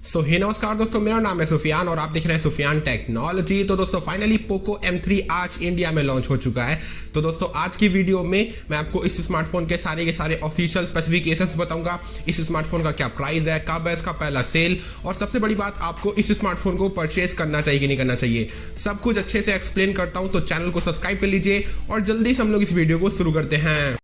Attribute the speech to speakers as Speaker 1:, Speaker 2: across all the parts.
Speaker 1: नमस्कार दोस्तों, मेरा नाम है सुफियान और आप देख रहे हैं सुफियान टेक्नोलॉजी। तो दोस्तों फाइनली पोको M3 आज इंडिया में लॉन्च हो चुका है। तो दोस्तों आज की वीडियो में मैं आपको इस स्मार्टफोन के सारे ऑफिशियल स्पेसिफिकेशंस बताऊंगा। इस स्मार्टफोन का क्या प्राइस है, कब है इसका पहला सेल, और सबसे बड़ी बात आपको इस स्मार्टफोन को परचेज करना चाहिए कि नहीं करना चाहिए, सब कुछ अच्छे से एक्सप्लेन करता हूं। तो चैनल को सब्सक्राइब कर लीजिए और जल्दी से हम लोग इस वीडियो को शुरू करते हैं।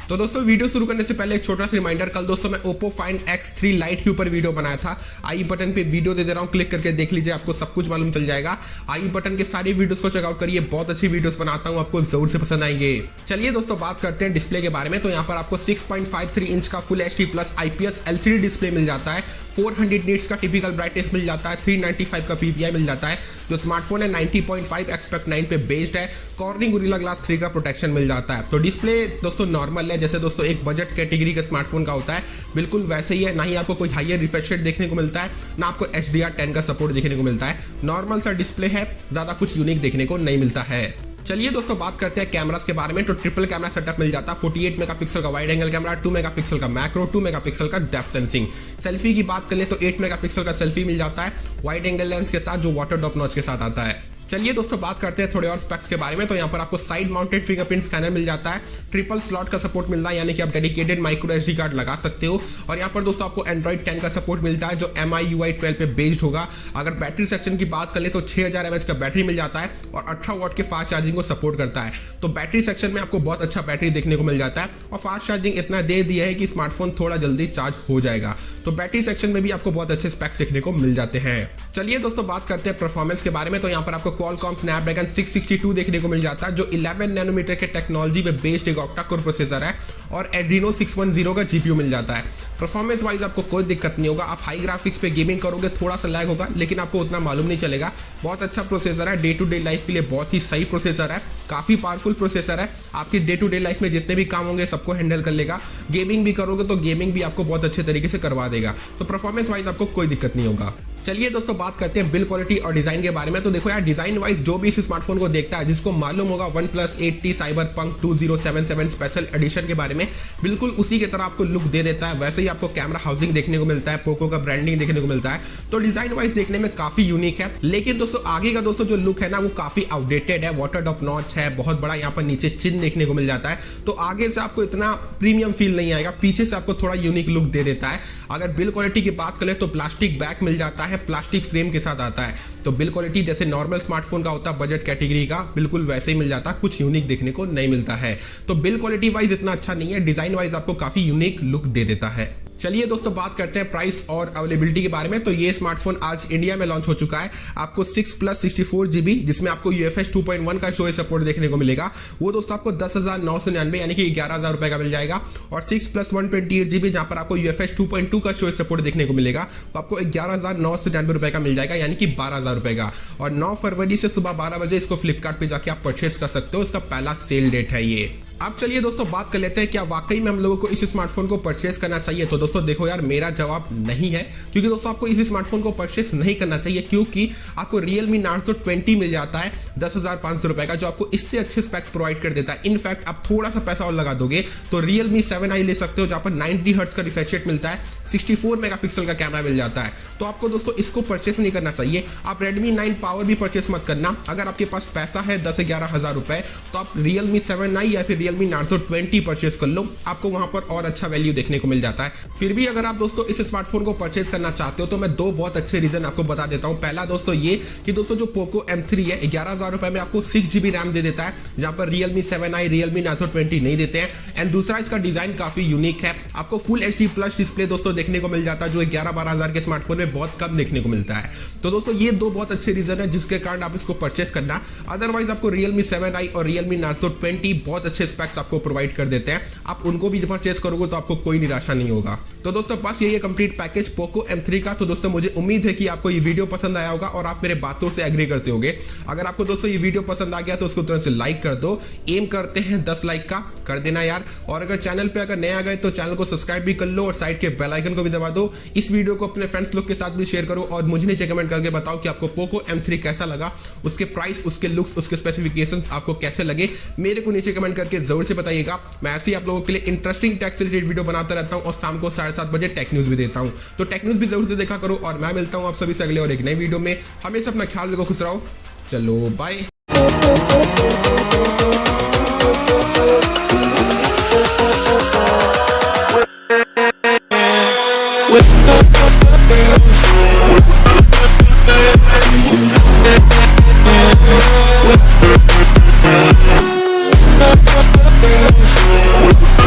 Speaker 1: तो दोस्तों वीडियो शुरू करने से पहले एक छोटा सा रिमाइंडर, कल दोस्तों मैं Oppo Find X3 Lite के ऊपर वीडियो बनाया था। आई बटन पे वीडियो दे रहा हूं, क्लिक करके देख लीजिए, आपको सब कुछ मालूम चल जाएगा। आई बटन के सारी वीडियोस को चेकआउट करिए, बहुत अच्छी वीडियोस बनाता हूं, आपको जरूर से पसंद आएंगे। चलिए दोस्तों बात करते हैं डिस्प्ले के बारे में। तो यहाँ पर आपको 6.53 इंच का full HD plus IPS LCD display मिल जाता है। 400 निट्स का टिपिकल ब्राइटनेस मिल जाता है। 395 का PPI मिल जाता है। जो स्मार्टफोन है 90.5 एक्सपेक्ट 9 पे बेस्ड है। कॉर्निंग गोरिल्ला ग्लास 3 का प्रोटेक्शन मिल जाता है। तो डिस्प्ले दोस्तों नॉर्मल है, जैसे दोस्तों एक बजट कैटेगरी का स्मार्टफोन का होता है, बिल्कुल वैसे ही है। ना ही आपको कोई हाईयर रिफ्रेश रेट देखने को मिलता है, ना आपको HDR10 का सपोर्ट देखने को मिलता है। नॉर्मल सा डिस्प्ले है, ज्यादा कुछ यूनिक देखने को नहीं मिलता है। चलिए दोस्तों बात करते हैं कैमरास के बारे में। तो ट्रिपल कैमरा सेटअप मिल जाता है। 48 मेगापिक्सल का वाइड एंगल कैमरा, 2 मेगापिक्सल का मैक्रो, 2 मेगापिक्सल का डेप्थ सेंसिंग। सेल्फी की बात करें तो 8 मेगापिक्सल का सेल्फी मिल जाता है वाइड एंगल लेंस के साथ, जो वाटर ड्रॉप नॉच के साथ आता है। चलिए दोस्तों बात करते हैं थोड़े और स्पेक्स के बारे में। तो यहाँ पर आपको साइड माउंटेड फिंगरप्रिंट स्कैनर मिल जाता है। ट्रिपल स्लॉट का सपोर्ट मिलता है, यानी कि आप डेडिकेटेड माइक्रो SD कार्ड लगा सकते हो। और यहाँ पर दोस्तों आपको Android 10 का सपोर्ट मिलता है, जो MIUI 12 पे बेस्ड होगा। अगर बैटरी सेक्शन की बात करें तो 6000 mAh का बैटरी मिल जाता है और 18 वॉट के फास्ट चार्जिंग को सपोर्ट करता है। तो बैटरी सेक्शन में आपको बहुत अच्छा बैटरी देखने को मिल जाता है और फास्ट चार्जिंग इतना दे दिया है कि स्मार्टफोन थोड़ा जल्दी चार्ज हो जाएगा। तो बैटरी सेक्शन में भी आपको बहुत अच्छे स्पेक्स देखने को मिल जाते हैं। चलिए दोस्तों बात करते हैं परफॉर्मेंस के बारे में। तो यहाँ पर आपको Qualcomm Snapdragon 662 देखने को मिल जाता है, जो 11 नैनोमीटर के टेक्नोलॉजी पे बेस्ड एक ऑक्टा कोर प्रोसेसर है, और Adreno 610 का GPU मिल जाता है। परफॉर्मेंस वाइज आपको कोई दिक्कत नहीं होगा। आप हाई ग्राफिक्स पे गेमिंग करोगे, थोड़ा सा लैग होगा, लेकिन आपको उतना मालूम नहीं चलेगा। बहुत अच्छा प्रोसेसर है, डे टू डे लाइफ के लिए बहुत ही सही प्रोसेसर है, काफी पावरफुल प्रोसेसर है। आपकी डे टू डे लाइफ में जितने भी काम होंगे सबको हैंडल कर लेगा। गेमिंग भी करोगे तो गेमिंग भी आपको बहुत अच्छे तरीके से करवा देगा। तो परफॉर्मेंस वाइज आपको कोई दिक्कत नहीं होगा। चलिए दोस्तों बात करते हैं बिल्ड क्वालिटी और डिजाइन के बारे में। तो देखो यार, डिजाइन वाइज जो भी इस स्मार्टफोन को देखता है, जिसको मालूम होगा OnePlus 8T Cyberpunk 2077 special edition के बारे में, बिल्कुल उसी की तरह आपको लुक दे देता है। वैसे ही आपको कैमरा हाउसिंग देखने को मिलता है, पोको का ब्रांडिंग देखने को मिलता है। तो डिजाइन वाइज देखने में काफी यूनिक है। लेकिन दोस्तों आगे का दोस्तों जो लुक है ना, वो काफी आउटडेटेड है। वाटर ड्रॉप नॉच है, बहुत बड़ा यहाँ पर नीचे चिन्ह देखने को मिल जाता है। तो आगे से आपको इतना प्रीमियम फील नहीं आएगा, पीछे से आपको थोड़ा यूनिक लुक दे देता है। अगर बिल्ड क्वालिटी की बात करें तो प्लास्टिक बैक मिल जाता है, प्लास्टिक फ्रेम के साथ आता है। तो बिल्ड क्वालिटी जैसे नॉर्मल स्मार्टफोन का होता है बजट कैटेगरी का, बिल्कुल वैसे ही मिल जाता है, कुछ यूनिक देखने को नहीं मिलता है। तो बिल्ड क्वालिटी वाइज इतना अच्छा नहीं है, डिजाइन वाइज आपको काफी यूनिक लुक दे देता है। चलिए दोस्तों बात करते हैं प्राइस और अवेलेबिलिटी के बारे में। तो ये स्मार्टफोन आज इंडिया में लॉन्च हो चुका है। आपको 6+64GB, जिसमें आपको UFS 2.1 का स्टोरेज सपोर्ट देखने को मिलेगा, वो दोस्तों आपको 10,999 यानी कि 11,000 रुपए का मिल जाएगा। और 6+128GB, जहां पर आपको UFS 2.2 का स्टोरेज सपोर्ट देखने को मिलेगा, तो आपको 11,999 रुपए का मिल जाएगा, यानी कि 12,000 रुपए का। और 9 फरवरी से सुबह 12 बजे इसको फ्लिपकार्ट पे जाके आप परचेज कर सकते हो। इसका पहला सेल डेट है ये। अब चलिए दोस्तों बात कर लेते हैं क्या वाकई में हम लोगों को इस स्मार्टफोन को परचेस करना चाहिए। तो दोस्तों देखो यार, मेरा जवाब नहीं है, क्योंकि दोस्तों आपको इस स्मार्टफोन को परचेस नहीं करना चाहिए, क्योंकि आपको Realme Narzo 20 मिल जाता है 10,500 रुपए का, जो आपको इससे अच्छे स्पेक्स प्रोवाइड कर देता है। इनफैक्ट आप थोड़ा सा पैसा और लगा दोगे तो Realme 7i ले सकते हो, जहां पर 90 हर्ट्ज का रिफ्रेश रेट मिलता है, 64 मेगापिक्सल का कैमरा मिल जाता है। तो आपको दोस्तों इसको परचेस नहीं करना चाहिए। आप Redmi 9 Power भी परचेस मत करना। अगर आपके पास पैसा है 10 से 11 हजार रुपए, तो आप Realme 7i या फिर Realme Narzo 20 परचेस कर लो, आपको वहां पर और अच्छा वैल्यू देखने को मिल जाता है। फिर भी अगर आप दोस्तों इस स्मार्टफोन को परचेस करना चाहते हो तो मैं दो बहुत अच्छे रीजन आपको बता देता हूं। पहला दोस्तों ये कि दोस्तों जो पोको M3 है 11,000 रुपए में आपको 6GB रैम दे देता है, जहां पर Realme 7i, Realme Narzo 20 नहीं देते हैं। एंड दूसरा, इसका डिजाइन काफी यूनिक है। आपको फुल HD प्लस डिस्प्ले दोस्तों देखने को मिल जाता है, जो 11-12 हजार के स्मार्टफोन में बहुत कम देखने को मिलता है। तो दोस्तों ये दो बहुत अच्छे रीजन है जिसके कारण आप इसको परचेस करना। अदरवाइज आपको Realme 7i और Realme Narzo 20 बहुत अच्छे स्पेक्स आपको प्रोवाइड कर देते हैं। आप उनको भी परचेस करोगे तो आपको कोई निराशा नहीं होगा। तो दोस्तों बस यही है कंप्लीट पैकेज पोको M3 का। तो दोस्तों मुझे उम्मीद है कि आपको ये वीडियो पसंद आया होगा और आप मेरे बातों से एग्री करते होगे। अगर आपको दोस्तों ये वीडियो पसंद आ गया तो उसको तुरंत से लाइक कर दो। एम करते हैं 10 लाइक का, कर देना यार। और अगर चैनल पे अगर नए आ गए तो चैनल को को सब्सक्राइब भी कर लो और साइड के बेल आइकन को भी दबा दो। इस वीडियो को अपने फ्रेंड्स लोग के साथ भी शेयर करो और मुझे नीचे कमेंट करके बताओ कि आपको पोको M3 कैसा लगा, उसके प्राइस, उसके लुक्स, उसके स्पेसिफिकेशंस आपको कैसे लगे। मेरे को नीचे कमेंट करके जरूर से बताइएगा। मैं ऐसे ही आप लोगों के लिए इंटरेस्टिंग टेक से रिलेटेड वीडियो बनाता रहता हूं और शाम को 7:30 बजे टेक न्यूज भी देता हूं, तो टेक न्यूज भी जरूर से देखा करो। और मैं मिलता हूं आप सभी से अगले और एक नई वीडियो में। हमेशा अपना ख्याल रखो, खुश रहो, चलो बाय।